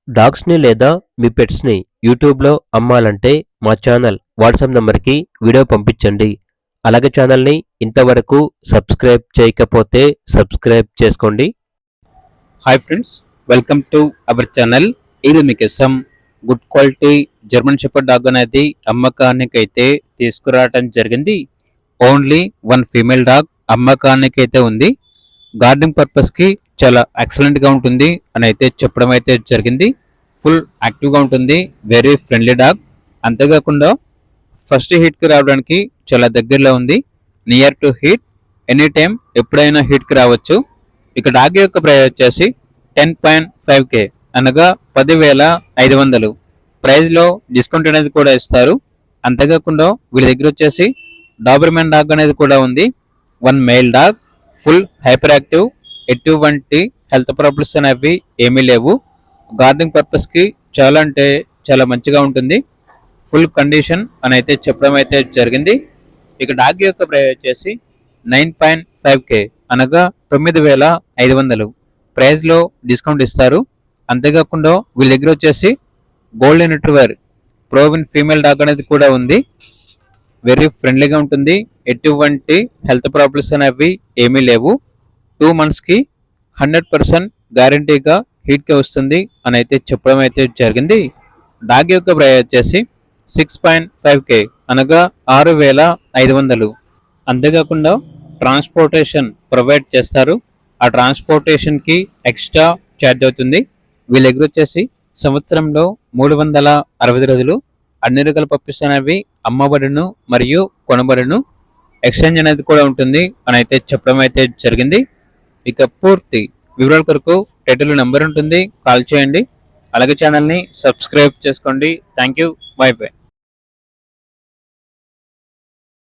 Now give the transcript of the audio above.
డాగ్స్‌ని లేదా మీ పెట్స్‌ని యూట్యూబ్‌లో అమ్మాలంటే మా ఛానల్ వాట్సాప్ నంబర్‌కి వీడియో పంపించండి. అలాగే ఛానల్‌ని ఇంతవరకు సబ్స్క్రైబ్ చేయకపోతే సబ్స్క్రైబ్ చేసుకోండి. Hi friends, welcome to our channel. ఇది మీకోసం good quality German shepherd dog అనేది అమ్మకానికైతే తీసుకురావడం జరిగింది. ఓన్లీ వన్ ఫీమేల్ డాగ్ అమ్మకానికైతే ఉంది. గార్డెనింగ్ పర్పస్కి చాలా ఎక్సలెంట్గా ఉంటుంది అని అయితే చెప్పడం అయితే జరిగింది. ఫుల్ యాక్టివ్గా ఉంటుంది, వెరీ ఫ్రెండ్లీ డాగ్. అంతేకాకుండా ఫస్ట్ హీట్కి రావడానికి చాలా దగ్గరలో ఉంది. Near to heat, any time ఎప్పుడైనా హీట్కి రావచ్చు. ఇక డాగ్ యొక్క ప్రైస్ వచ్చేసి 10.5K అనగా 10,500. ప్రైస్లో డిస్కౌంట్ అనేది కూడా ఇస్తారు. అంతేకాకుండా వీళ్ళ దగ్గర వచ్చేసి డాబర్మెన్ డాగ్ అనేది కూడా ఉంది. One male dog, full hyper active, ఎటువంటి హెల్త్ ప్రాబ్లమ్స్ అనేవి ఏమీ లేవు. గార్డెనింగ్ పర్పస్కి చాలా అంటే చాలా మంచిగా ఉంటుంది. ఫుల్ కండిషన్ అని అయితే చెప్పడం అయితే జరిగింది. ఇక డాగ్ యొక్క ప్రైస్ వచ్చేసి 9.5K అనగా 9,500. ప్రైస్లో డిస్కౌంట్ ఇస్తారు. అంతేకాకుండా వీళ్ళ దగ్గర వచ్చేసి గోల్డెన్ రిట్రీవర్ ప్రోవిన్ ఫీమేల్ డాగ్ అనేది కూడా ఉంది. వెరీ ఫ్రెండ్లీగా ఉంటుంది, ఎటువంటి హెల్త్ ప్రాబ్లమ్స్ అనేవి ఏమీ లేవు. 2 monthsకి 100% గ్యారంటీగా హీట్కి వస్తుంది అని అయితే చెప్పడం అయితే జరిగింది. డాగ్ యొక్క ప్రైస్ వచ్చేసి 6.5K అనగా 6,500. అంతేకాకుండా ట్రాన్స్పోర్టేషన్ ప్రొవైడ్ చేస్తారు. ఆ ట్రాన్స్పోర్టేషన్కి ఎక్స్ట్రా ఛార్జ్ అవుతుంది. వీళ్ళ దగ్గర వచ్చేసి సంవత్సరంలో 360 రోజులు అన్ని రకాల పప్పీస్ అనేవి అమ్మబడును మరియు కొనబడును. ఎక్స్చేంజ్ అనేది కూడా ఉంటుంది అని అయితే చెప్పడం అయితే జరిగింది. ఇక పూర్తి వివరాల కొరకు టైటిల్ నెంబర్ ఉంటుంది, కాల్ చేయండి. అలాగే ఛానల్ని సబ్స్క్రైబ్ చేసుకోండి. Thank you, by by.